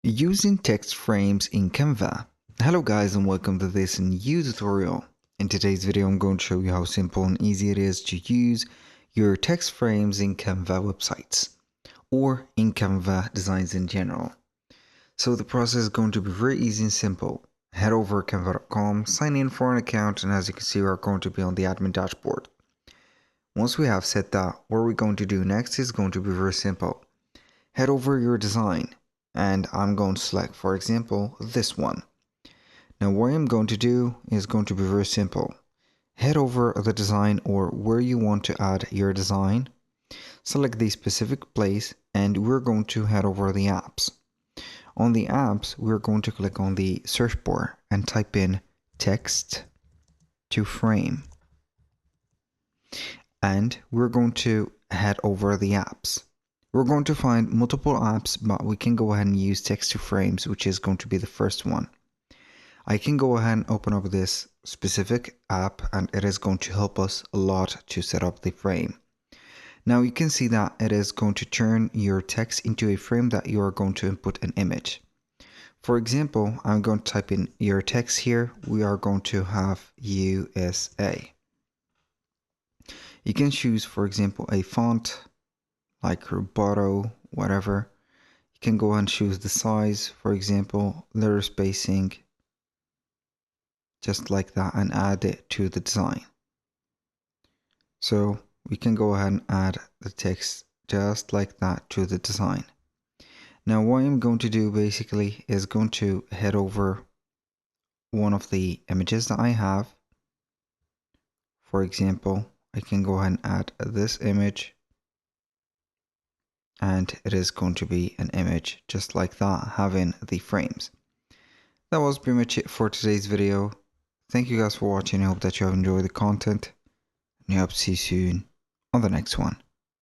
Using text frames in Canva. Hello guys and welcome to this new tutorial. In today's video I'm going to show you how simple and easy it is to use your text frames in Canva websites or in Canva designs in general. So the process is going to be very easy and simple. Head over to canva.com, sign in for an account, and as you can see we are going to be on the admin dashboard. Once we have set that, what we're going to do next is going to be very simple. Head over your design and I'm going to select, for example, this one. Now what I'm going to do is going to be very simple. Head over the design or where you want to add your design, select the specific place, and we're going to head over the apps. On the apps, we're going to click on the search bar and type in text to frame. And we're going to head over the apps. We're going to find multiple apps, but we can go ahead and use text to frames, which is going to be the first one. I can go ahead and open up this specific app and it is going to help us a lot to set up the frame. Now you can see that it is going to turn your text into a frame that you are going to input an image. For example, I'm going to type in your text here. We are going to have USA. You can choose, for example, a font like Roboto, whatever. You can go and choose the size, for example, letter spacing, just like that, and add it to the design. So we can go ahead and add the text just like that to the design. Now what I'm going to do basically is going to head over one of the images that I have. For example, I can go ahead and add this image, and it is going to be an image just like that, having the frames. That was pretty much it for today's video. Thank you guys for watching. I hope that you have enjoyed the content, and I hope to see you soon on the next one.